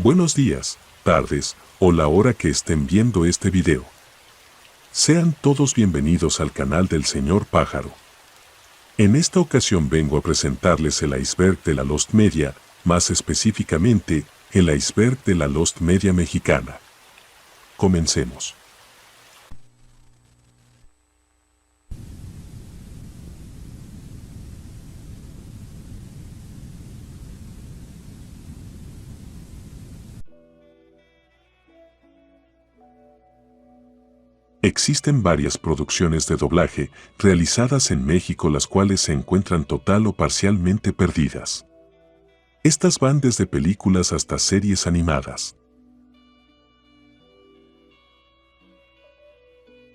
Buenos días, tardes o la hora que estén viendo este video. Sean todos bienvenidos al canal del Señor Pájaro. En esta ocasión vengo a presentarles el iceberg de la Lost Media, más específicamente, el iceberg de la Lost Media mexicana. Comencemos. Existen varias producciones de doblaje realizadas en México las cuales se encuentran total o parcialmente perdidas. Estas van desde películas hasta series animadas.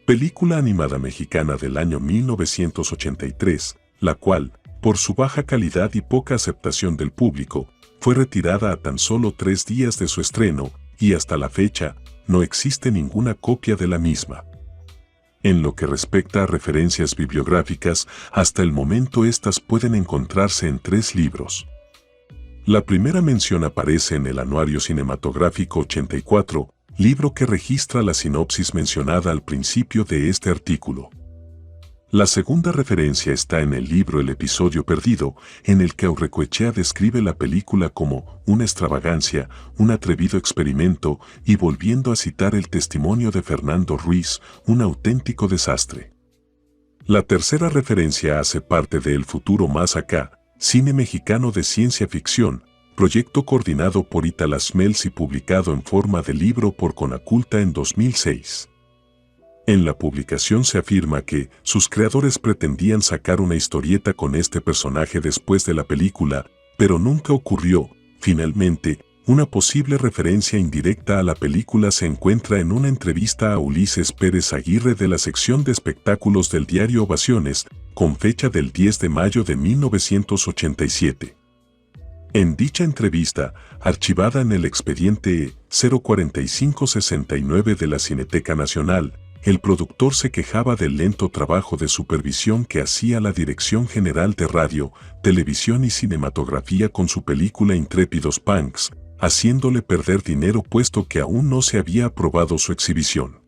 Película animada mexicana del año 1983, la cual, por su baja calidad y poca aceptación del público, fue retirada a tan solo 3 días de su estreno y hasta la fecha, no existe ninguna copia de la misma. En lo que respecta a referencias bibliográficas, hasta el momento estas pueden encontrarse en 3 libros. La primera mención aparece en el Anuario Cinematográfico 84, libro que registra la sinopsis mencionada al principio de este artículo. La segunda referencia está en el libro El Episodio Perdido, en el que Aurrecoechea describe la película como una extravagancia, un atrevido experimento, y volviendo a citar el testimonio de Fernando Ruiz, un auténtico desastre. La tercera referencia hace parte de El Futuro Más Acá, cine mexicano de ciencia ficción, proyecto coordinado por Ítala Smells y publicado en forma de libro por Conaculta en 2006. En la publicación se afirma que sus creadores pretendían sacar una historieta con este personaje después de la película, pero nunca ocurrió. Finalmente, una posible referencia indirecta a la película se encuentra en una entrevista a Ulises Pérez Aguirre de la sección de espectáculos del diario Ovaciones, con fecha del 10 de mayo de 1987. En dicha entrevista, archivada en el expediente E-04569 de la Cineteca Nacional, el productor se quejaba del lento trabajo de supervisión que hacía la Dirección General de Radio, Televisión y Cinematografía con su película Intrépidos Punks, haciéndole perder dinero puesto que aún no se había aprobado su exhibición.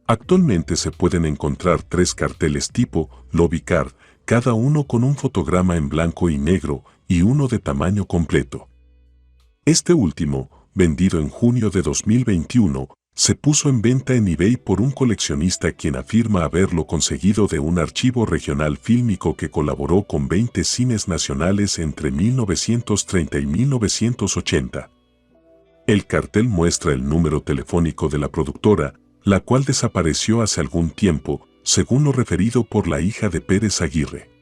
Actualmente se pueden encontrar 3 carteles tipo lobby card, cada uno con un fotograma en blanco y negro y uno de tamaño completo. Este último, vendido en junio de 2021, se puso en venta en eBay por un coleccionista quien afirma haberlo conseguido de un archivo regional fílmico que colaboró con 20 cines nacionales entre 1930 y 1980. El cartel muestra el número telefónico de la productora, la cual desapareció hace algún tiempo, según lo referido por la hija de Pérez Aguirre.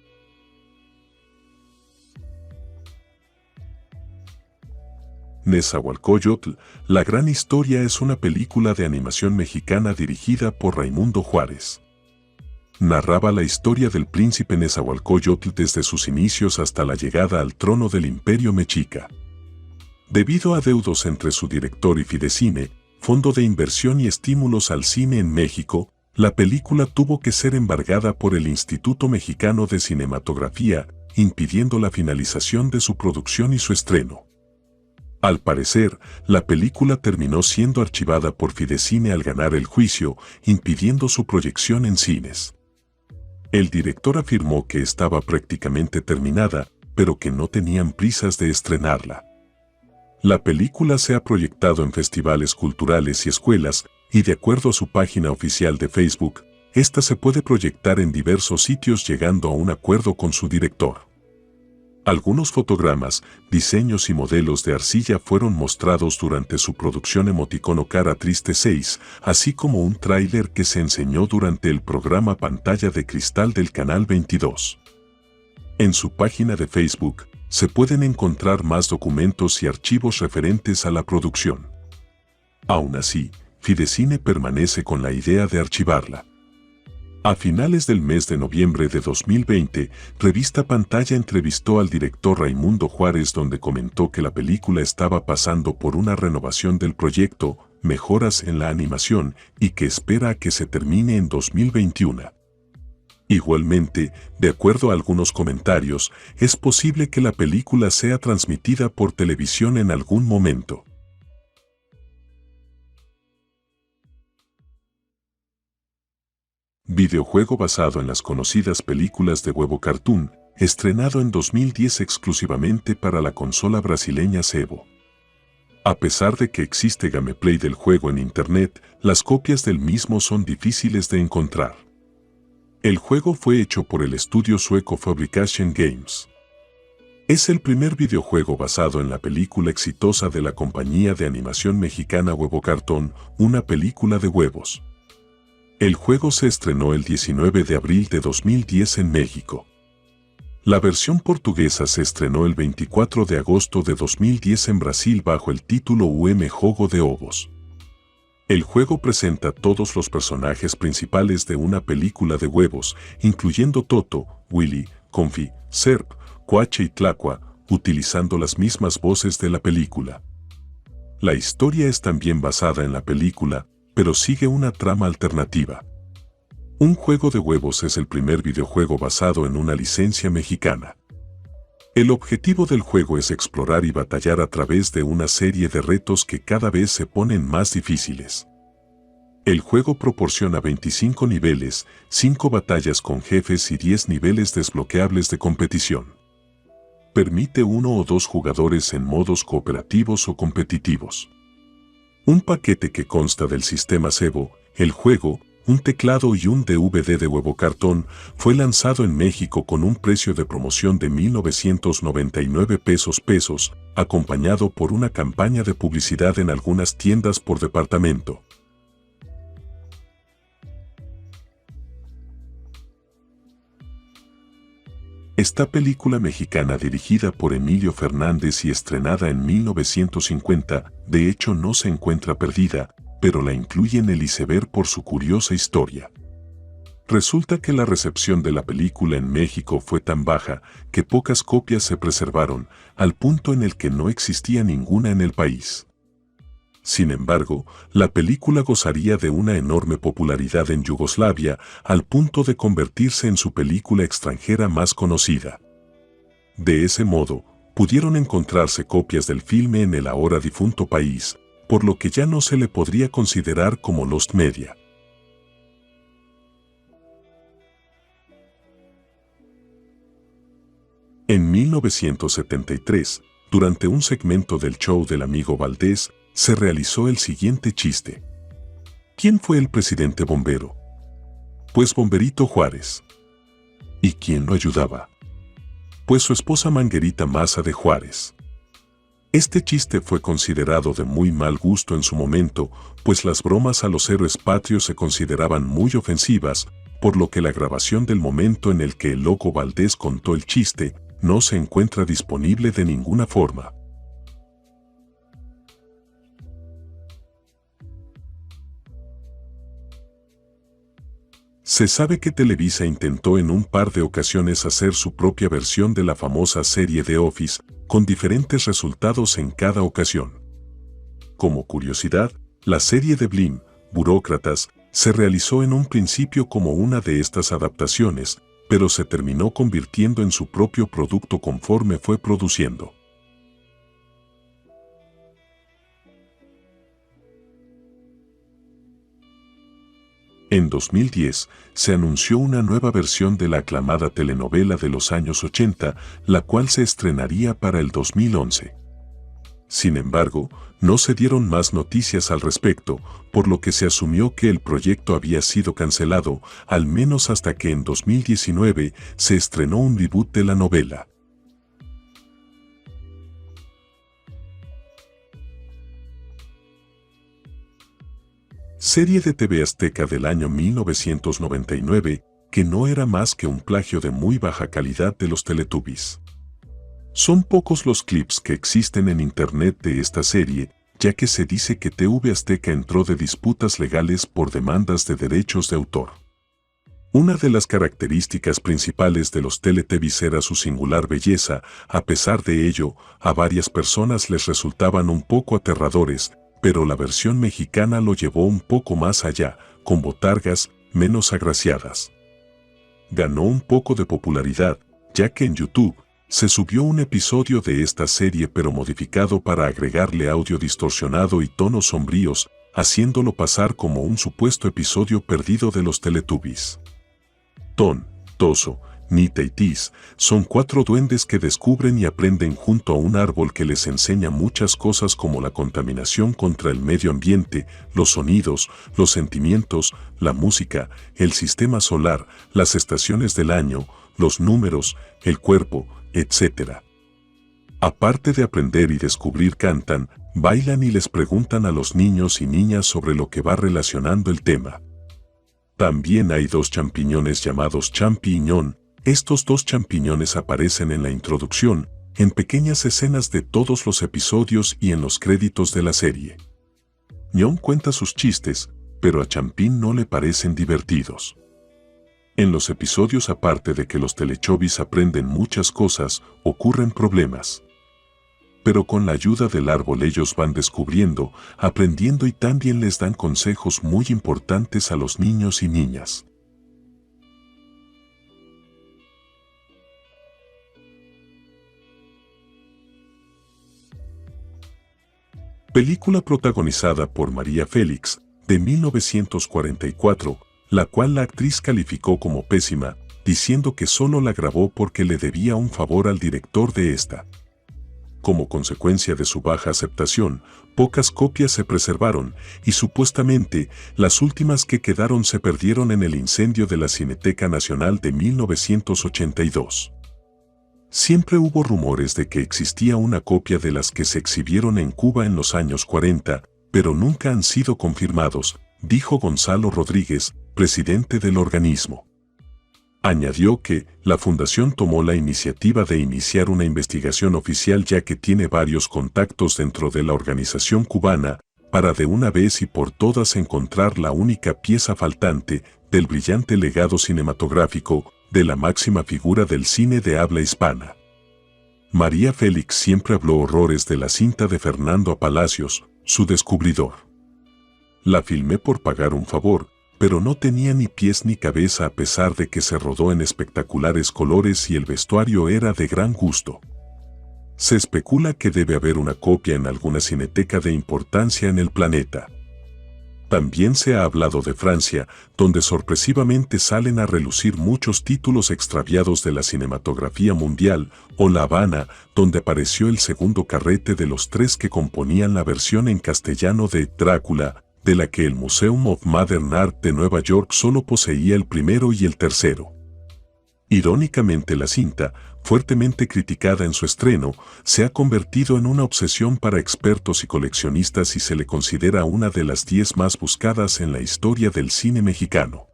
Nezahualcóyotl, la gran historia es una película de animación mexicana dirigida por Raimundo Juárez. Narraba la historia del príncipe Nezahualcóyotl desde sus inicios hasta la llegada al trono del Imperio Mexica. Debido a deudos entre su director y Fidecine, Fondo de Inversión y Estímulos al Cine en México, la película tuvo que ser embargada por el Instituto Mexicano de Cinematografía, impidiendo la finalización de su producción y su estreno. Al parecer, la película terminó siendo archivada por Fidecine al ganar el juicio, impidiendo su proyección en cines. El director afirmó que estaba prácticamente terminada, pero que no tenían prisas de estrenarla. La película se ha proyectado en festivales culturales y escuelas, y de acuerdo a su página oficial de Facebook, esta se puede proyectar en diversos sitios llegando a un acuerdo con su director. Algunos fotogramas, diseños y modelos de arcilla fueron mostrados durante su producción Emoticono Cara Triste 6, así como un tráiler que se enseñó durante el programa Pantalla de Cristal del Canal 22. En su página de Facebook, se pueden encontrar más documentos y archivos referentes a la producción. Aún así, Fidecine permanece con la idea de archivarla. A finales del mes de noviembre de 2020, Revista Pantalla entrevistó al director Raimundo Juárez donde comentó que la película estaba pasando por una renovación del proyecto, mejoras en la animación y que espera a que se termine en 2021. Igualmente, de acuerdo a algunos comentarios, es posible que la película sea transmitida por televisión en algún momento. videojuego basado en las conocidas películas de Huevo Cartoon, estrenado en 2010 exclusivamente para la consola brasileña Sebo. A pesar de que existe gameplay del juego en internet, las copias del mismo son difíciles de encontrar. El juego fue hecho por el estudio sueco Fabrication Games. Es el primer videojuego basado en la película exitosa de la compañía de animación mexicana Huevo Cartoon, una película de huevos. El juego se estrenó el 19 de abril de 2010 en México. La versión portuguesa se estrenó el 24 de agosto de 2010 en Brasil bajo el título Jogo de Ovos. El juego presenta todos los personajes principales de una película de huevos, incluyendo Toto, Willy, Confi, Serp, Cuache y Tlacua, utilizando las mismas voces de la película. La historia es también basada en la película, pero sigue una trama alternativa. Un juego de huevos es el primer videojuego basado en una licencia mexicana. El objetivo del juego es explorar y batallar a través de una serie de retos que cada vez se ponen más difíciles. El juego proporciona 25 niveles, 5 batallas con jefes y 10 niveles desbloqueables de competición. Permite 1 o 2 jugadores en modos cooperativos o competitivos. Un paquete que consta del sistema Sebo, el juego, un teclado y un DVD de Huevo Cartoon fue lanzado en México con un precio de promoción de 1,999 pesos, acompañado por una campaña de publicidad en algunas tiendas por departamento. Esta película mexicana dirigida por Emilio Fernández y estrenada en 1950, de hecho no se encuentra perdida, pero la incluye en el iceberg por su curiosa historia. Resulta que la recepción de la película en México fue tan baja que pocas copias se preservaron, al punto en el que no existía ninguna en el país. Sin embargo, la película gozaría de una enorme popularidad en Yugoslavia al punto de convertirse en su película extranjera más conocida. De ese modo, pudieron encontrarse copias del filme en el ahora difunto país, por lo que ya no se le podría considerar como lost media. En 1973, durante un segmento del show del amigo Valdés, se realizó el siguiente chiste. ¿Quién fue el presidente bombero? Pues Bomberito Juárez. ¿Y quién lo ayudaba? Pues su esposa Manguerita Maza de Juárez. Este chiste fue considerado de muy mal gusto en su momento, pues las bromas a los héroes patrios se consideraban muy ofensivas, por lo que la grabación del momento en el que el loco Valdés contó el chiste no se encuentra disponible de ninguna forma. Se sabe que Televisa intentó en un par de ocasiones hacer su propia versión de la famosa serie The Office, con diferentes resultados en cada ocasión. Como curiosidad, la serie de Blim, Burócratas, se realizó en un principio como una de estas adaptaciones, pero se terminó convirtiendo en su propio producto conforme fue produciendo. En 2010, se anunció una nueva versión de la aclamada telenovela de los años 80, la cual se estrenaría para el 2011. Sin embargo, no se dieron más noticias al respecto, por lo que se asumió que el proyecto había sido cancelado, al menos hasta que en 2019 se estrenó un reboot de la novela. Serie de TV Azteca del año 1999, que no era más que un plagio de muy baja calidad de los Teletubbies. Son pocos los clips que existen en internet de esta serie, ya que se dice que TV Azteca entró de disputas legales por demandas de derechos de autor. Una de las características principales de los Teletubbies era su singular belleza, a pesar de ello, a varias personas les resultaban un poco aterradores, pero la versión mexicana lo llevó un poco más allá, con botargas menos agraciadas. Ganó un poco de popularidad, ya que en YouTube se subió un episodio de esta serie pero modificado para agregarle audio distorsionado y tonos sombríos, haciéndolo pasar como un supuesto episodio perdido de los Teletubbies. Ton, Toso, Nita y Tis son 4 duendes que descubren y aprenden junto a un árbol que les enseña muchas cosas como la contaminación contra el medio ambiente, los sonidos, los sentimientos, la música, el sistema solar, las estaciones del año, los números, el cuerpo, etc. Aparte de aprender y descubrir, cantan, bailan y les preguntan a los niños y niñas sobre lo que va relacionando el tema. También hay 2 champiñones llamados champiñón. Estos 2 champiñones aparecen en la introducción, en pequeñas escenas de todos los episodios y en los créditos de la serie. Ñón cuenta sus chistes, pero a Champín no le parecen divertidos. En los episodios, aparte de que los Teletubbies aprenden muchas cosas, ocurren problemas. Pero con la ayuda del árbol ellos van descubriendo, aprendiendo y también les dan consejos muy importantes a los niños y niñas. Película protagonizada por María Félix, de 1944, la cual la actriz calificó como pésima, diciendo que solo la grabó porque le debía un favor al director de esta. Como consecuencia de su baja aceptación, pocas copias se preservaron y supuestamente las últimas que quedaron se perdieron en el incendio de la Cineteca Nacional de 1982. Siempre hubo rumores de que existía una copia de las que se exhibieron en Cuba en los años 40, pero nunca han sido confirmados, dijo Gonzalo Rodríguez, presidente del organismo. Añadió que la fundación tomó la iniciativa de iniciar una investigación oficial ya que tiene varios contactos dentro de la organización cubana para de una vez y por todas encontrar la única pieza faltante del brillante legado cinematográfico de la máxima figura del cine de habla hispana. María Félix siempre habló horrores de la cinta de Fernando Palacios, su descubridor. La filmé por pagar un favor, pero no tenía ni pies ni cabeza a pesar de que se rodó en espectaculares colores y el vestuario era de gran gusto. Se especula que debe haber una copia en alguna cineteca de importancia en el planeta. También se ha hablado de Francia, donde sorpresivamente salen a relucir muchos títulos extraviados de la cinematografía mundial, o La Habana, donde apareció el segundo carrete de los 3 que componían la versión en castellano de Drácula, de la que el Museum of Modern Art de Nueva York solo poseía el primero y el tercero. Irónicamente, la cinta, fuertemente criticada en su estreno, se ha convertido en una obsesión para expertos y coleccionistas y se le considera una de las 10 más buscadas en la historia del cine mexicano.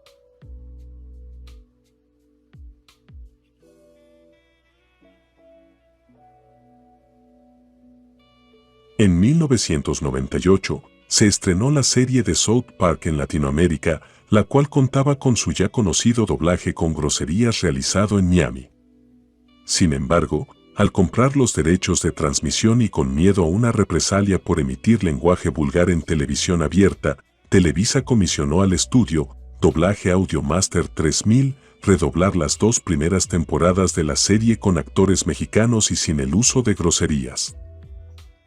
En 1998, se estrenó la serie de South Park en Latinoamérica, la cual contaba con su ya conocido doblaje con groserías realizado en Miami. Sin embargo, al comprar los derechos de transmisión y con miedo a una represalia por emitir lenguaje vulgar en televisión abierta, Televisa comisionó al estudio Doblaje Audio Master 3000 redoblar las 2 primeras temporadas de la serie con actores mexicanos y sin el uso de groserías.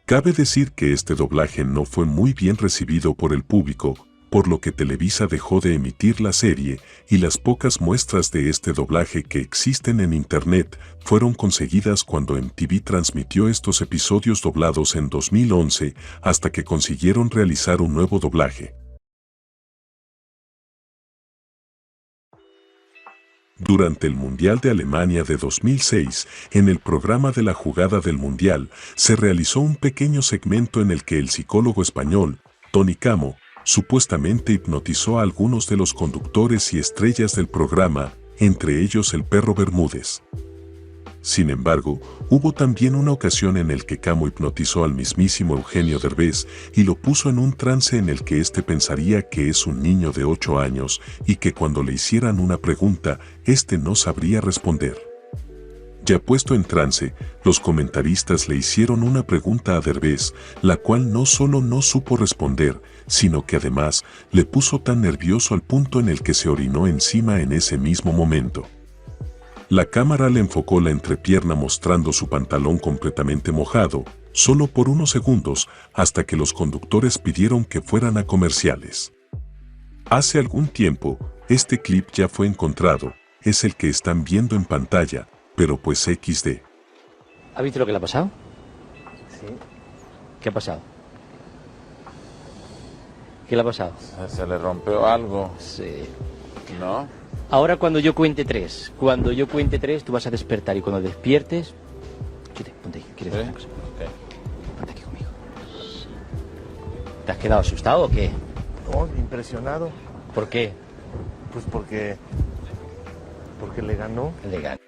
Cabe decir que este doblaje no fue muy bien recibido por el público, por lo que Televisa dejó de emitir la serie y las pocas muestras de este doblaje que existen en internet fueron conseguidas cuando MTV transmitió estos episodios doblados en 2011 hasta que consiguieron realizar un nuevo doblaje. Durante el Mundial de Alemania de 2006, en el programa de la jugada del Mundial, se realizó un pequeño segmento en el que el psicólogo español, Tony Camo, supuestamente hipnotizó a algunos de los conductores y estrellas del programa, entre ellos el Perro Bermúdez. Sin embargo, hubo también una ocasión en el que Camo hipnotizó al mismísimo Eugenio Derbez y lo puso en un trance en el que éste pensaría que es un niño de 8 años y que cuando le hicieran una pregunta, éste no sabría responder. Ya puesto en trance, los comentaristas le hicieron una pregunta a Derbez, la cual no solo no supo responder, sino que además le puso tan nervioso al punto en el que se orinó encima en ese mismo momento. La cámara le enfocó la entrepierna mostrando su pantalón completamente mojado, solo por unos segundos, hasta que los conductores pidieron que fueran a comerciales. Hace algún tiempo, este clip ya fue encontrado, es el que están viendo en pantalla, pero pues XD. ¿Ha visto lo que le ha pasado? Sí. ¿Qué ha pasado? ¿Qué le ha pasado? Se le rompió algo, Sí. ¿no? Ahora cuando yo cuente tres, tú vas a despertar y cuando despiertes... Chute, ponte ahí, ¿quieres decir una cosa? Ok. Ponte aquí conmigo. ¿Te has quedado asustado o qué? Oh, impresionado. ¿Por qué? Pues porque le ganó. Legal.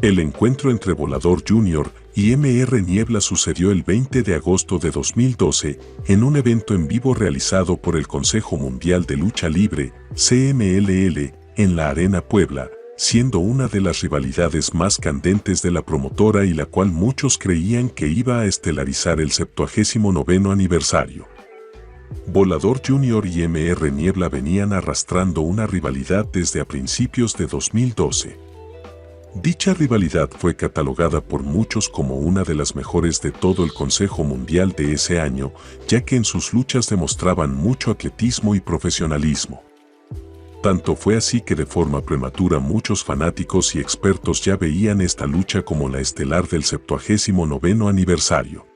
El encuentro entre Volador Jr. y MR Niebla sucedió el 20 de agosto de 2012 en un evento en vivo realizado por el Consejo Mundial de Lucha Libre, CMLL, en la Arena Puebla, siendo una de las rivalidades más candentes de la promotora y la cual muchos creían que iba a estelarizar el 79º aniversario. Volador Jr. y MR Niebla venían arrastrando una rivalidad desde a principios de 2012. Dicha rivalidad fue catalogada por muchos como una de las mejores de todo el Consejo Mundial de ese año, ya que en sus luchas demostraban mucho atletismo y profesionalismo. Tanto fue así que de forma prematura muchos fanáticos y expertos ya veían esta lucha como la estelar del 79º aniversario.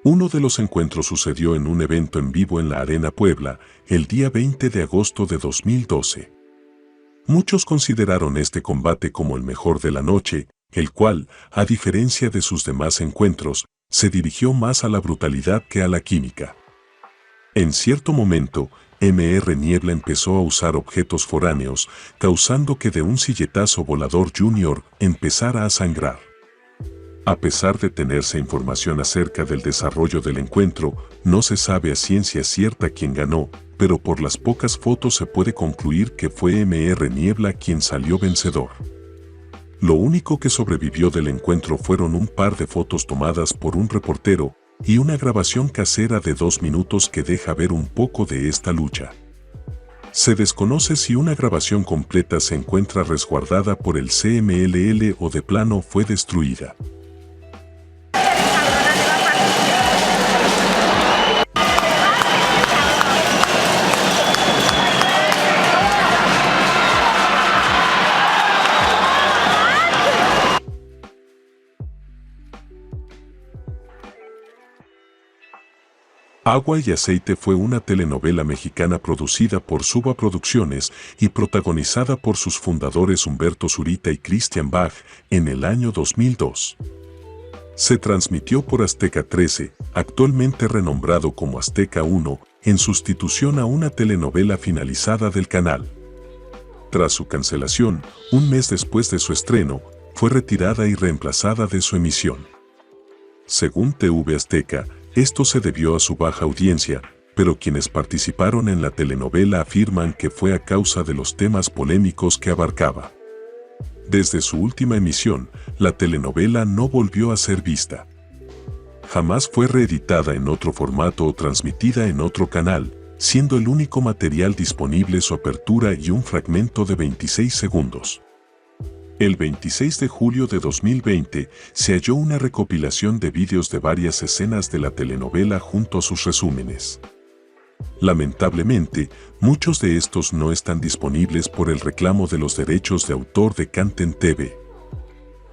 Uno de los encuentros sucedió en un evento en vivo en la Arena Puebla, el día 20 de agosto de 2012. Muchos consideraron este combate como el mejor de la noche, el cual, a diferencia de sus demás encuentros, se dirigió más a la brutalidad que a la química. En cierto momento, MR Niebla empezó a usar objetos foráneos, causando que de un silletazo Volador Jr. empezara a sangrar. A pesar de tenerse información acerca del desarrollo del encuentro, no se sabe a ciencia cierta quién ganó, pero por las pocas fotos se puede concluir que fue MR Niebla quien salió vencedor. Lo único que sobrevivió del encuentro fueron un par de fotos tomadas por un reportero y una grabación casera de 2 minutos que deja ver un poco de esta lucha. Se desconoce si una grabación completa se encuentra resguardada por el CMLL o de plano fue destruida. Agua y Aceite fue una telenovela mexicana producida por Suba Producciones y protagonizada por sus fundadores Humberto Zurita y Christian Bach en el año 2002. Se transmitió por Azteca 13, actualmente renombrado como Azteca 1, en sustitución a una telenovela finalizada del canal. Tras su cancelación, un mes después de su estreno, fue retirada y reemplazada de su emisión. Según TV Azteca, esto se debió a su baja audiencia, pero quienes participaron en la telenovela afirman que fue a causa de los temas polémicos que abarcaba. Desde su última emisión, la telenovela no volvió a ser vista. Jamás fue reeditada en otro formato o transmitida en otro canal, siendo el único material disponible su apertura y un fragmento de 26 segundos. El 26 de julio de 2020 se halló una recopilación de vídeos de varias escenas de la telenovela junto a sus resúmenes. Lamentablemente, muchos de estos no están disponibles por el reclamo de los derechos de autor de Canten TV.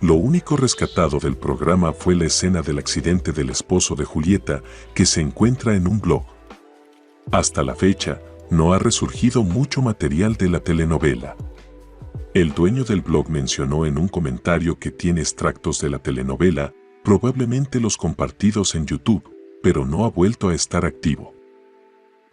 Lo único rescatado del programa fue la escena del accidente del esposo de Julieta, que se encuentra en un blog. Hasta la fecha, no ha resurgido mucho material de la telenovela. El dueño del blog mencionó en un comentario que tiene extractos de la telenovela, probablemente los compartidos en YouTube, pero no ha vuelto a estar activo.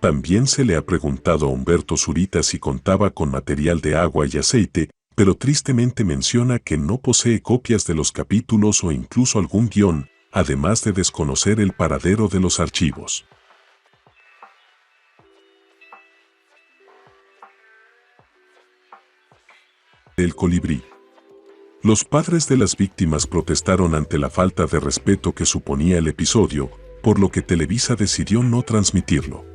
También se le ha preguntado a Humberto Zurita si contaba con material de Agua y Aceite, pero tristemente menciona que no posee copias de los capítulos o incluso algún guión, además de desconocer el paradero de los archivos. El colibrí. Los padres de las víctimas protestaron ante la falta de respeto que suponía el episodio, por lo que Televisa decidió no transmitirlo.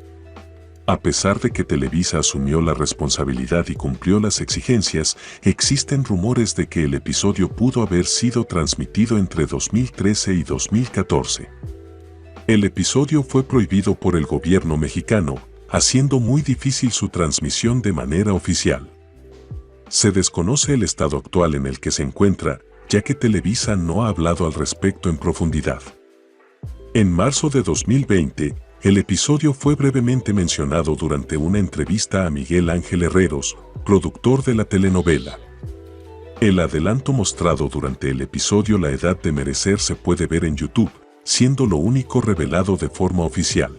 A pesar de que Televisa asumió la responsabilidad y cumplió las exigencias, existen rumores de que el episodio pudo haber sido transmitido entre 2013 y 2014. El episodio fue prohibido por el gobierno mexicano, haciendo muy difícil su transmisión de manera oficial. Se desconoce el estado actual en el que se encuentra, ya que Televisa no ha hablado al respecto en profundidad. En marzo de 2020, el episodio fue brevemente mencionado durante una entrevista a Miguel Ángel Herreros, productor de la telenovela. El adelanto mostrado durante el episodio La Edad de Merecer se puede ver en YouTube, siendo lo único revelado de forma oficial.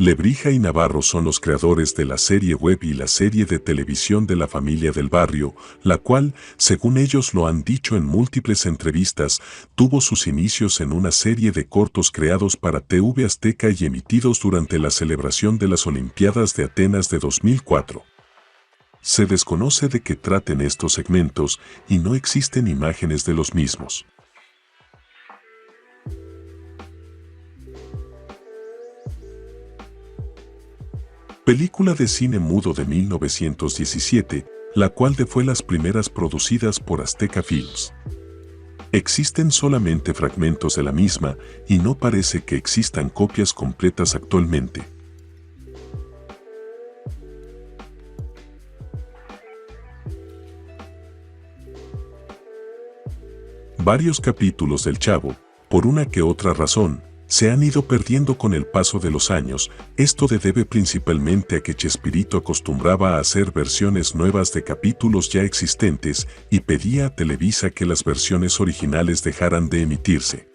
Lebrija y Navarro son los creadores de la serie web y la serie de televisión de La Familia del Barrio, la cual, según ellos lo han dicho en múltiples entrevistas, tuvo sus inicios en una serie de cortos creados para TV Azteca y emitidos durante la celebración de las Olimpiadas de Atenas de 2004. Se desconoce de qué traten estos segmentos y no existen imágenes de los mismos. Película de cine mudo de 1917, la cual fue las primeras producidas por Azteca Films. Existen solamente fragmentos de la misma y no parece que existan copias completas actualmente. Varios capítulos del Chavo, por una que otra razón, se han ido perdiendo con el paso de los años. Esto se debe principalmente a que Chespirito acostumbraba a hacer versiones nuevas de capítulos ya existentes y pedía a Televisa que las versiones originales dejaran de emitirse.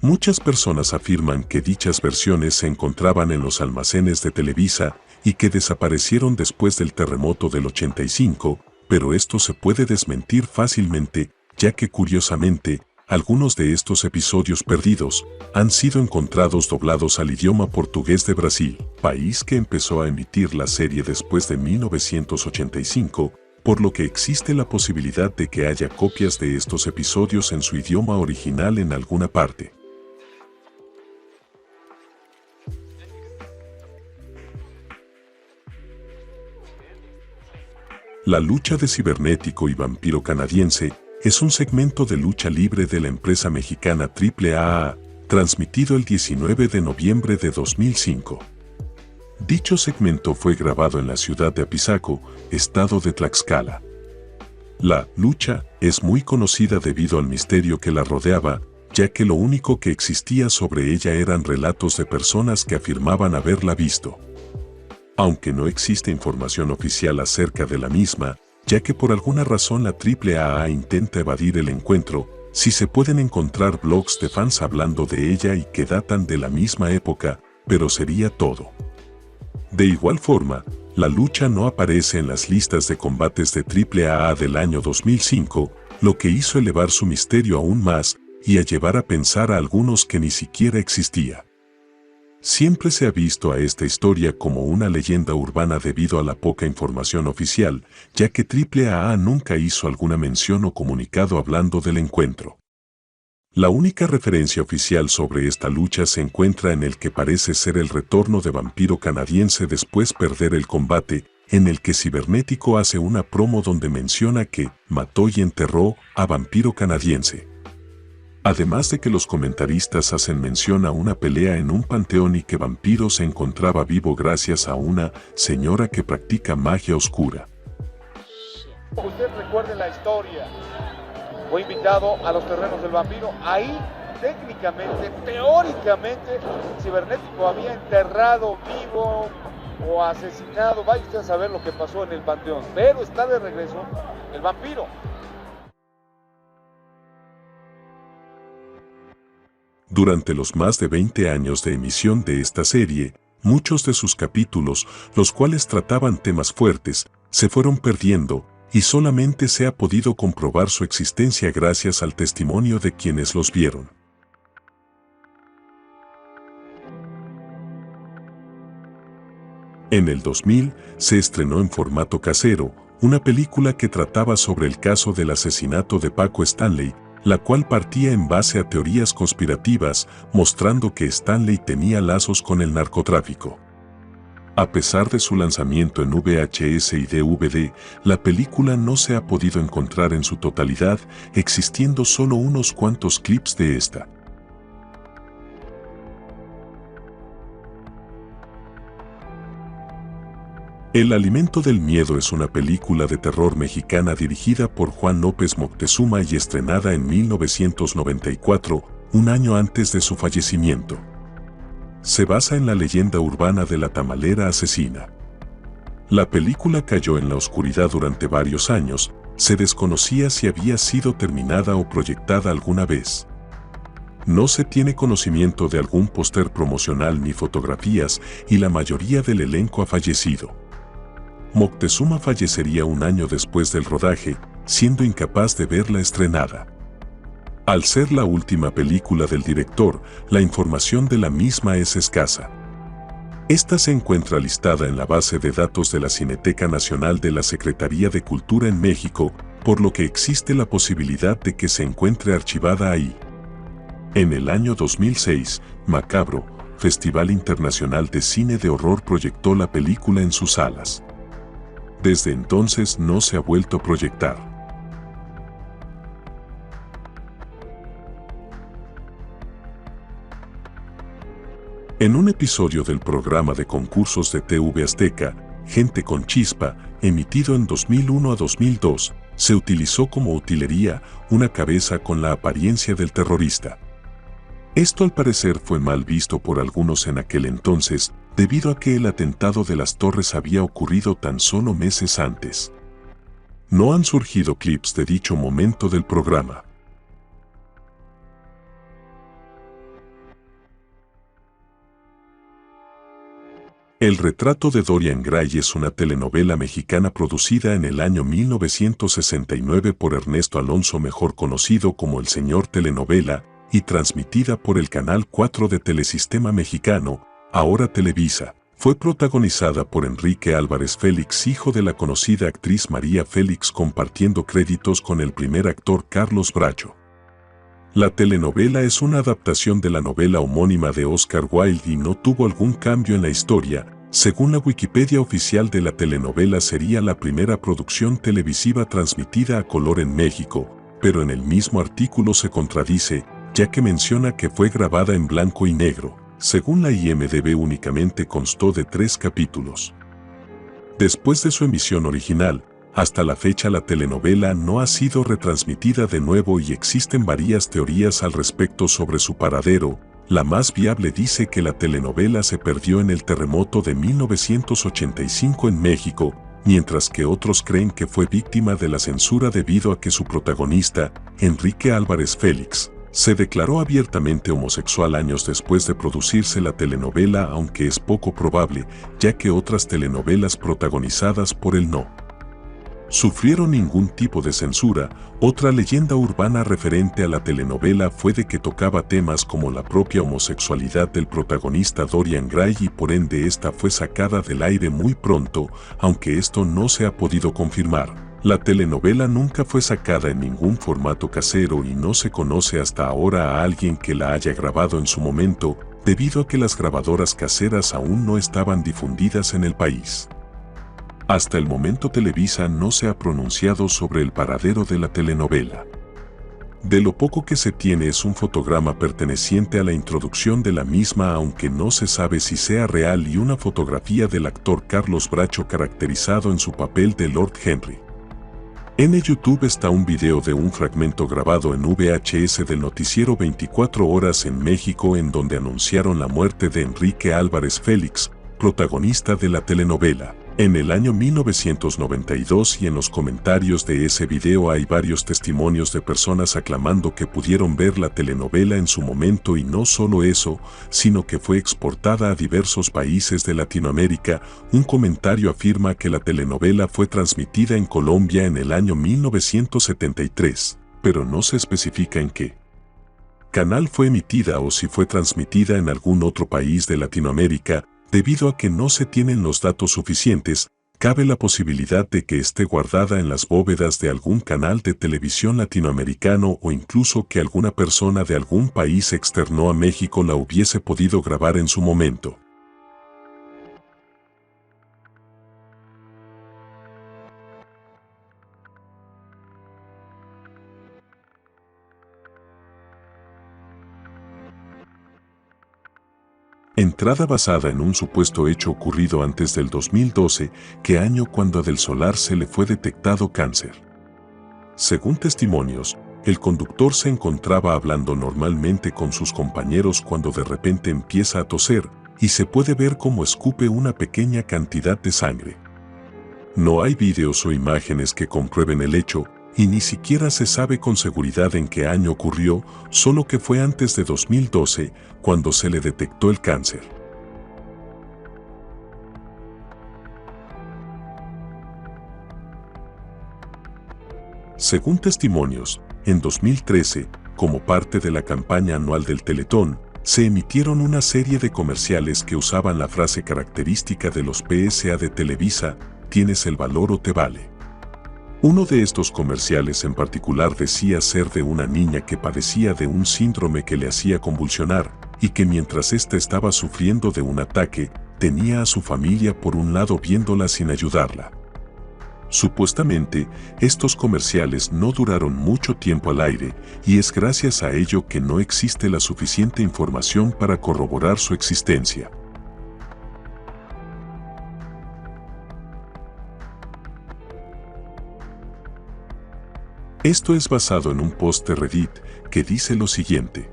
Muchas personas afirman que dichas versiones se encontraban en los almacenes de Televisa y que desaparecieron después del terremoto del 85, pero esto se puede desmentir fácilmente, ya que curiosamente, algunos de estos episodios perdidos han sido encontrados doblados al idioma portugués de Brasil, país que empezó a emitir la serie después de 1985, por lo que existe la posibilidad de que haya copias de estos episodios en su idioma original en alguna parte. La lucha de cibernético y vampiro canadiense es un segmento de lucha libre de la empresa mexicana AAA, transmitido el 19 de noviembre de 2005. Dicho segmento fue grabado en la ciudad de Apizaco, estado de Tlaxcala. La lucha es muy conocida debido al misterio que la rodeaba, ya que lo único que existía sobre ella eran relatos de personas que afirmaban haberla visto. Aunque no existe información oficial acerca de la misma, ya que por alguna razón la AAA intenta evadir el encuentro, sí se pueden encontrar blogs de fans hablando de ella y que datan de la misma época, pero sería todo. De igual forma, la lucha no aparece en las listas de combates de AAA del año 2005, lo que hizo elevar su misterio aún más y a llevar a pensar a algunos que ni siquiera existía. Siempre se ha visto a esta historia como una leyenda urbana debido a la poca información oficial, ya que AAA nunca hizo alguna mención o comunicado hablando del encuentro. La única referencia oficial sobre esta lucha se encuentra en el que parece ser el retorno de Vampiro Canadiense después perder el combate, en el que Cibernético hace una promo donde menciona que mató y enterró a Vampiro Canadiense. Además de que los comentaristas hacen mención a una pelea en un panteón y que Vampiro se encontraba vivo gracias a una señora que practica magia oscura. Usted recuerde la historia. Fue invitado a los terrenos del Vampiro. Ahí, técnicamente, teóricamente, Cibernético había enterrado vivo o asesinado. Vaya usted a saber lo que pasó en el panteón. Pero está de regreso el Vampiro. Durante los más de 20 años de emisión de esta serie, muchos de sus capítulos, los cuales trataban temas fuertes, se fueron perdiendo y solamente se ha podido comprobar su existencia gracias al testimonio de quienes los vieron. En el 2000 se estrenó en formato casero una película que trataba sobre el caso del asesinato de Paco Stanley, la cual partía en base a teorías conspirativas mostrando que Stanley tenía lazos con el narcotráfico. A pesar de su lanzamiento en VHS y DVD, la película no se ha podido encontrar en su totalidad, existiendo solo unos cuantos clips de esta. El alimento del miedo es una película de terror mexicana dirigida por Juan López Moctezuma y estrenada en 1994, un año antes de su fallecimiento. Se basa en la leyenda urbana de la tamalera asesina. La película cayó en la oscuridad durante varios años, se desconocía si había sido terminada o proyectada alguna vez. No se tiene conocimiento de algún póster promocional ni fotografías y la mayoría del elenco ha fallecido. Moctezuma fallecería un año después del rodaje, siendo incapaz de verla estrenada. Al ser la última película del director, la información de la misma es escasa. Esta se encuentra listada en la base de datos de la Cineteca Nacional de la Secretaría de Cultura en México, por lo que existe la posibilidad de que se encuentre archivada ahí. En el año 2006, Macabro, Festival Internacional de Cine de Horror, proyectó la película en sus salas. Desde entonces no se ha vuelto a proyectar. En un episodio del programa de concursos de TV Azteca, Gente con Chispa, emitido en 2001 a 2002, se utilizó como utilería una cabeza con la apariencia del terrorista. Esto al parecer fue mal visto por algunos en aquel entonces, debido a que el atentado de las Torres había ocurrido tan solo meses antes. No han surgido clips de dicho momento del programa. El retrato de Dorian Gray es una telenovela mexicana producida en el año 1969 por Ernesto Alonso, mejor conocido como El Señor Telenovela, y transmitida por el Canal 4 de Telesistema Mexicano, ahora Televisa. Fue protagonizada por Enrique Álvarez Félix, hijo de la conocida actriz María Félix, compartiendo créditos con el primer actor Carlos Bracho. La telenovela es una adaptación de la novela homónima de Oscar Wilde y no tuvo algún cambio en la historia. Según la Wikipedia oficial de la telenovela, sería la primera producción televisiva transmitida a color en México, pero en el mismo artículo se contradice, ya que menciona que fue grabada en blanco y negro. Según la IMDb, únicamente constó de 3 capítulos. Después de su emisión original, hasta la fecha la telenovela no ha sido retransmitida de nuevo y existen varias teorías al respecto sobre su paradero. La más viable dice que la telenovela se perdió en el terremoto de 1985 en México, mientras que otros creen que fue víctima de la censura debido a que su protagonista, Enrique Álvarez Félix, se declaró abiertamente homosexual años después de producirse la telenovela, aunque es poco probable, ya que otras telenovelas protagonizadas por él no sufrieron ningún tipo de censura. Otra leyenda urbana referente a la telenovela fue de que tocaba temas como la propia homosexualidad del protagonista Dorian Gray y por ende esta fue sacada del aire muy pronto, aunque esto no se ha podido confirmar. La telenovela nunca fue sacada en ningún formato casero y no se conoce hasta ahora a alguien que la haya grabado en su momento, debido a que las grabadoras caseras aún no estaban difundidas en el país. Hasta el momento Televisa no se ha pronunciado sobre el paradero de la telenovela. De lo poco que se tiene es un fotograma perteneciente a la introducción de la misma, aunque no se sabe si sea real, y una fotografía del actor Carlos Bracho caracterizado en su papel de Lord Henry. En el YouTube está un video de un fragmento grabado en VHS del noticiero 24 Horas en México, en donde anunciaron la muerte de Enrique Álvarez Félix, protagonista de la telenovela, en el año 1992, y en los comentarios de ese video hay varios testimonios de personas aclamando que pudieron ver la telenovela en su momento, y no solo eso, sino que fue exportada a diversos países de Latinoamérica. Un comentario afirma que la telenovela fue transmitida en Colombia en el año 1973, pero no se especifica en qué canal fue emitida o si fue transmitida en algún otro país de Latinoamérica. Debido a que no se tienen los datos suficientes, Cabe la posibilidad de que esté guardada en las bóvedas de algún canal de televisión latinoamericano o incluso que alguna persona de algún país externo a México la hubiese podido grabar en su momento. Entrada basada en un supuesto hecho ocurrido antes del 2012, que año cuando a Del Solar se le fue detectado cáncer. Según testimonios, el conductor se encontraba hablando normalmente con sus compañeros cuando de repente empieza a toser y se puede ver cómo escupe una pequeña cantidad de sangre. No hay vídeos o imágenes que comprueben el hecho, y ni siquiera se sabe con seguridad en qué año ocurrió, solo que fue antes de 2012, cuando se le detectó el cáncer. Según testimonios, en 2013, como parte de la campaña anual del Teletón, se emitieron una serie de comerciales que usaban la frase característica de los PSA de Televisa, ¿tienes el valor o te vale? Uno de estos comerciales en particular decía ser de una niña que padecía de un síndrome que le hacía convulsionar y que mientras ésta estaba sufriendo de un ataque, tenía a su familia por un lado viéndola sin ayudarla. Supuestamente, estos comerciales no duraron mucho tiempo al aire y es gracias a ello que no existe la suficiente información para corroborar su existencia. Esto es basado en un post de Reddit que dice lo siguiente.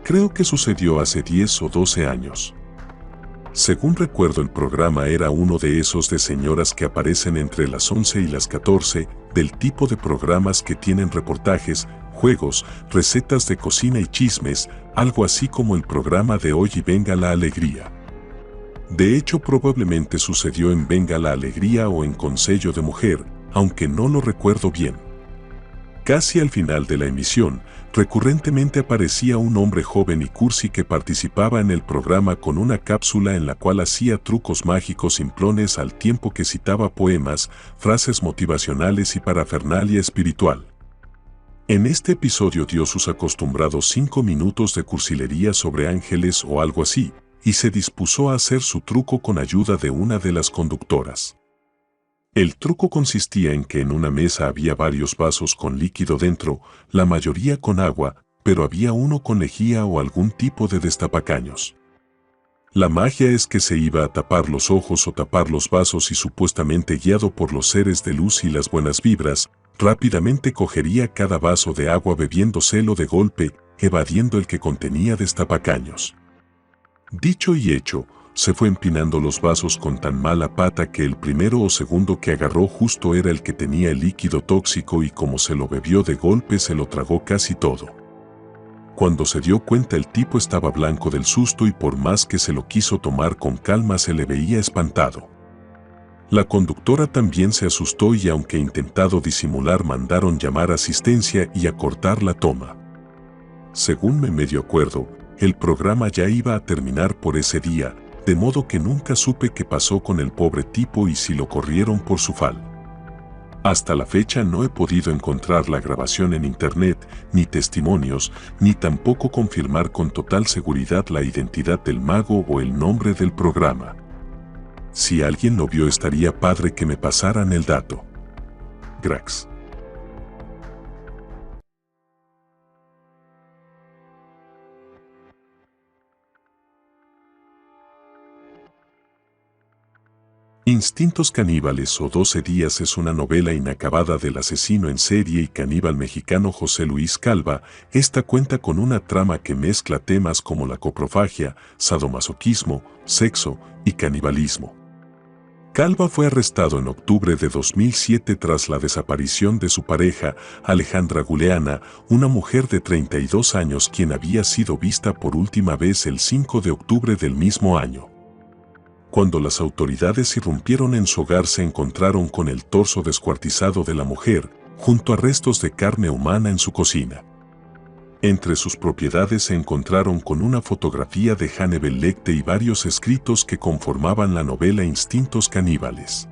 Creo que sucedió hace 10 o 12 años. Según recuerdo, el programa era uno de esos de señoras que aparecen entre las 11 y las 14, del tipo de programas que tienen reportajes, juegos, recetas de cocina y chismes, algo así como el programa de Hoy y Venga la Alegría. De hecho, probablemente sucedió en Venga la Alegría o en Consello de Mujer, aunque no lo recuerdo bien. Casi al final de la emisión, recurrentemente aparecía un hombre joven y cursi que participaba en el programa con una cápsula en la cual hacía trucos mágicos simplones al tiempo que citaba poemas, frases motivacionales y parafernalia espiritual. En este episodio dio sus acostumbrados 5 minutos de cursilería sobre ángeles o algo así, y se dispuso a hacer su truco con ayuda de una de las conductoras. El truco consistía en que en una mesa había varios vasos con líquido dentro, la mayoría con agua, pero había uno con lejía o algún tipo de destapacaños. La magia es que se iba a tapar los ojos o tapar los vasos y supuestamente guiado por los seres de luz y las buenas vibras, rápidamente cogería cada vaso de agua bebiéndoselo de golpe, evadiendo el que contenía destapacaños. Dicho y hecho, se fue empinando los vasos con tan mala pata que el primero o segundo que agarró justo era el que tenía el líquido tóxico y como se lo bebió de golpe se lo tragó casi todo. Cuando se dio cuenta el tipo estaba blanco del susto y por más que se lo quiso tomar con calma se le veía espantado. La conductora también se asustó y aunque intentado disimular mandaron llamar asistencia y acortar la toma. Según me medio acuerdo, el programa ya iba a terminar por ese día, de modo que nunca supe qué pasó con el pobre tipo y si lo corrieron por su fal. Hasta la fecha no he podido encontrar la grabación en internet, ni testimonios, ni tampoco confirmar con total seguridad la identidad del mago o el nombre del programa. Si alguien lo vio estaría padre que me pasaran el dato. Grax. Instintos caníbales o 12 días es una novela inacabada del asesino en serie y caníbal mexicano José Luis Calva. Esta cuenta con una trama que mezcla temas como la coprofagia, sadomasoquismo, sexo y canibalismo. Calva fue arrestado en octubre de 2007 tras la desaparición de su pareja, Alejandra Guleana, una mujer de 32 años quien había sido vista por última vez el 5 de octubre del mismo año. Cuando las autoridades irrumpieron en su hogar se encontraron con el torso descuartizado de la mujer, junto a restos de carne humana en su cocina. Entre sus propiedades se encontraron con una fotografía de Hannibal Lecter y varios escritos que conformaban la novela Instintos caníbales.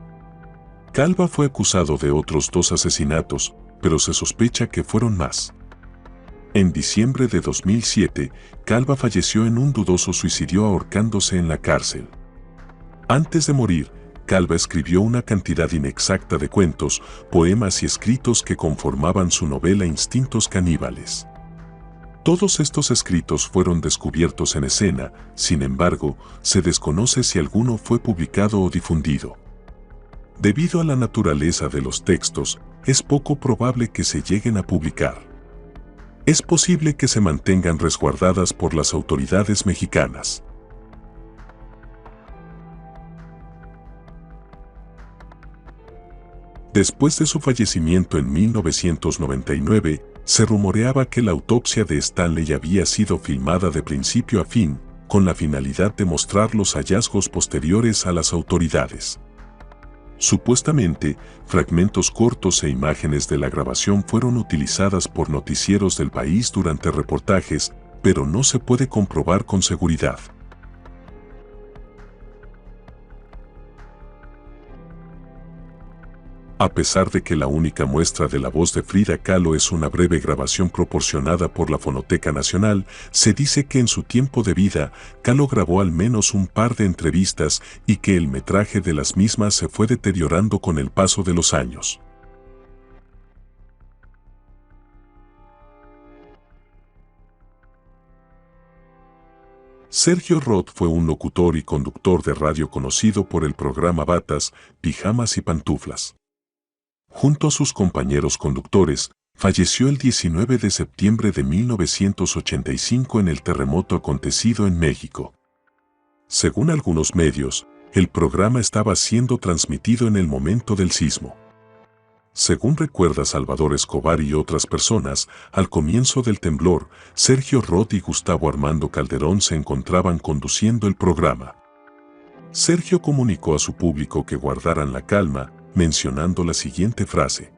Calva fue acusado de otros 2 asesinatos, pero se sospecha que fueron más. En diciembre de 2007, Calva falleció en un dudoso suicidio ahorcándose en la cárcel. Antes de morir, Calva escribió una cantidad inexacta de cuentos, poemas y escritos que conformaban su novela Instintos Caníbales. Todos estos escritos fueron descubiertos en escena, sin embargo, se desconoce si alguno fue publicado o difundido. Debido a la naturaleza de los textos, es poco probable que se lleguen a publicar. Es posible que se mantengan resguardadas por las autoridades mexicanas. Después de su fallecimiento en 1999, se rumoreaba que la autopsia de Stanley había sido filmada de principio a fin, con la finalidad de mostrar los hallazgos posteriores a las autoridades. Supuestamente, fragmentos cortos e imágenes de la grabación fueron utilizadas por noticieros del país durante reportajes, pero no se puede comprobar con seguridad. A pesar de que la única muestra de la voz de Frida Kahlo es una breve grabación proporcionada por la Fonoteca Nacional, se dice que en su tiempo de vida, Kahlo grabó al menos un par de entrevistas y que el metraje de las mismas se fue deteriorando con el paso de los años. Sergio Roth fue un locutor y conductor de radio conocido por el programa Batas, Pijamas y Pantuflas. Junto a sus compañeros conductores, falleció el 19 de septiembre de 1985 en el terremoto acontecido en México. Según algunos medios, el programa estaba siendo transmitido en el momento del sismo. Según recuerda Salvador Escobar y otras personas, al comienzo del temblor, Sergio Roth y Gustavo Armando Calderón se encontraban conduciendo el programa. Sergio comunicó a su público que guardaran la calma, mencionando la siguiente frase: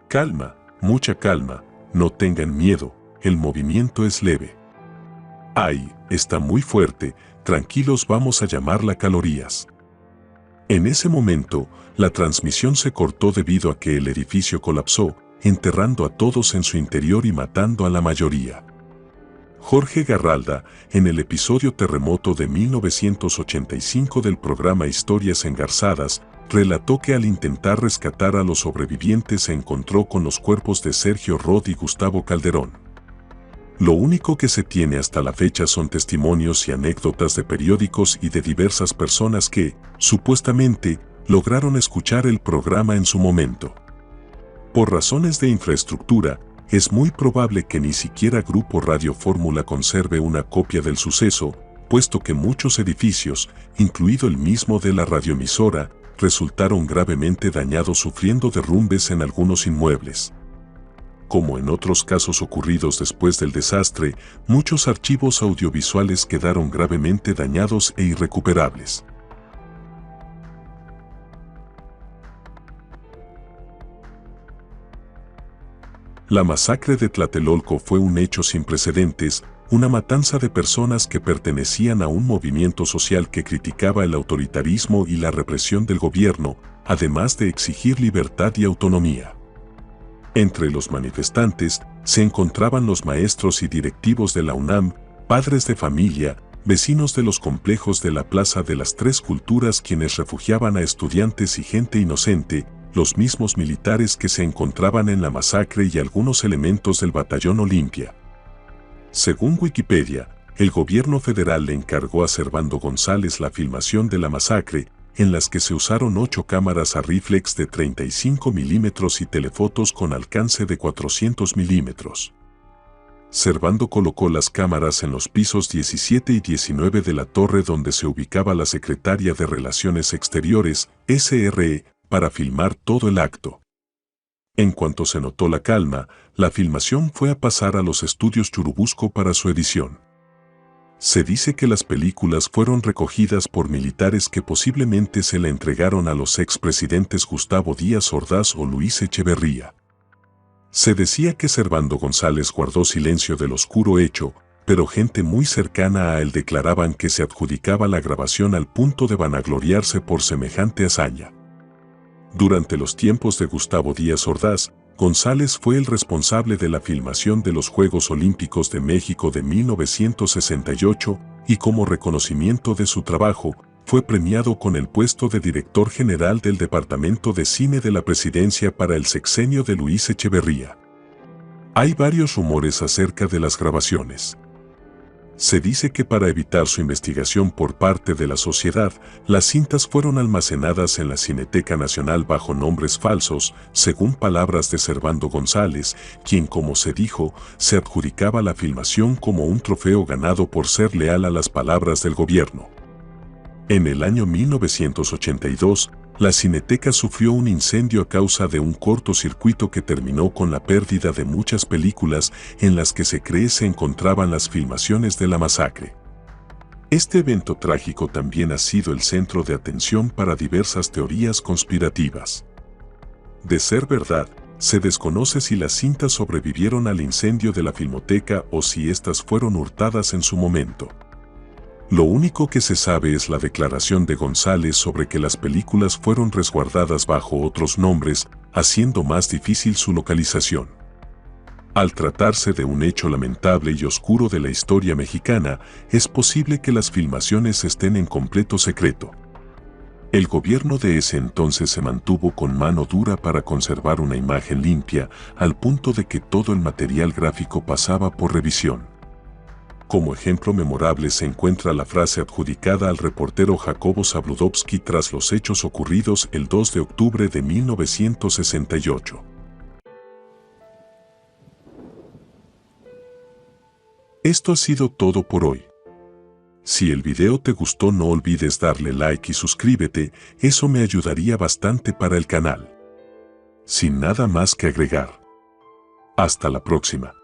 calma, mucha calma, no tengan miedo, el movimiento es leve. Ay, está muy fuerte, tranquilos, vamos a llamarla calorías. En ese momento, la transmisión se cortó debido a que el edificio colapsó, enterrando a todos en su interior y matando a la mayoría. Jorge Garralda, en el episodio Terremoto de 1985 del programa Historias Engarzadas, relató que al intentar rescatar a los sobrevivientes se encontró con los cuerpos de Sergio Roth y Gustavo Calderón. Lo único que se tiene hasta la fecha son testimonios y anécdotas de periódicos y de diversas personas que, supuestamente, lograron escuchar el programa en su momento. Por razones de infraestructura, es muy probable que ni siquiera Grupo Radio Fórmula conserve una copia del suceso, puesto que muchos edificios, incluido el mismo de la radioemisora, resultaron gravemente dañados sufriendo derrumbes en algunos inmuebles. Como en otros casos ocurridos después del desastre, muchos archivos audiovisuales quedaron gravemente dañados e irrecuperables. La masacre de Tlatelolco fue un hecho sin precedentes, una matanza de personas que pertenecían a un movimiento social que criticaba el autoritarismo y la represión del gobierno, además de exigir libertad y autonomía. Entre los manifestantes se encontraban los maestros y directivos de la UNAM, padres de familia, vecinos de los complejos de la Plaza de las Tres Culturas quienes refugiaban a estudiantes y gente inocente, los mismos militares que se encontraban en la masacre y algunos elementos del Batallón Olimpia. Según Wikipedia, el gobierno federal le encargó a Servando González la filmación de la masacre, en las que se usaron 8 cámaras a ríflex de 35 milímetros y telefotos con alcance de 400 milímetros. Servando colocó las cámaras en los pisos 17 y 19 de la torre donde se ubicaba la Secretaría de Relaciones Exteriores, SRE, para filmar todo el acto. En cuanto se notó la calma, la filmación fue a pasar a los estudios Churubusco para su edición. Se dice que las películas fueron recogidas por militares que posiblemente se le entregaron a los expresidentes Gustavo Díaz Ordaz o Luis Echeverría. Se decía que Servando González guardó silencio del oscuro hecho, pero gente muy cercana a él declaraban que se adjudicaba la grabación al punto de vanagloriarse por semejante hazaña. Durante los tiempos de Gustavo Díaz Ordaz, González fue el responsable de la filmación de los Juegos Olímpicos de México de 1968 y como reconocimiento de su trabajo, fue premiado con el puesto de director general del Departamento de Cine de la Presidencia para el sexenio de Luis Echeverría. Hay varios rumores acerca de las grabaciones. Se dice que para evitar su investigación por parte de la sociedad, las cintas fueron almacenadas en la Cineteca Nacional bajo nombres falsos, según palabras de Servando González, quien, como se dijo, se adjudicaba la filmación como un trofeo ganado por ser leal a las palabras del gobierno. En el año 1982, la Cineteca sufrió un incendio a causa de un cortocircuito que terminó con la pérdida de muchas películas en las que se cree se encontraban las filmaciones de la masacre. Este evento trágico también ha sido el centro de atención para diversas teorías conspirativas. De ser verdad, se desconoce si las cintas sobrevivieron al incendio de la Filmoteca o si éstas fueron hurtadas en su momento. Lo único que se sabe es la declaración de González sobre que las películas fueron resguardadas bajo otros nombres, haciendo más difícil su localización. Al tratarse de un hecho lamentable y oscuro de la historia mexicana, es posible que las filmaciones estén en completo secreto. El gobierno de ese entonces se mantuvo con mano dura para conservar una imagen limpia, al punto de que todo el material gráfico pasaba por revisión. Como ejemplo memorable se encuentra la frase adjudicada al reportero Jacobo Zabludovsky tras los hechos ocurridos el 2 de octubre de 1968. Esto ha sido todo por hoy. Si el video te gustó no olvides darle like y suscríbete, eso me ayudaría bastante para el canal. Sin nada más que agregar. Hasta la próxima.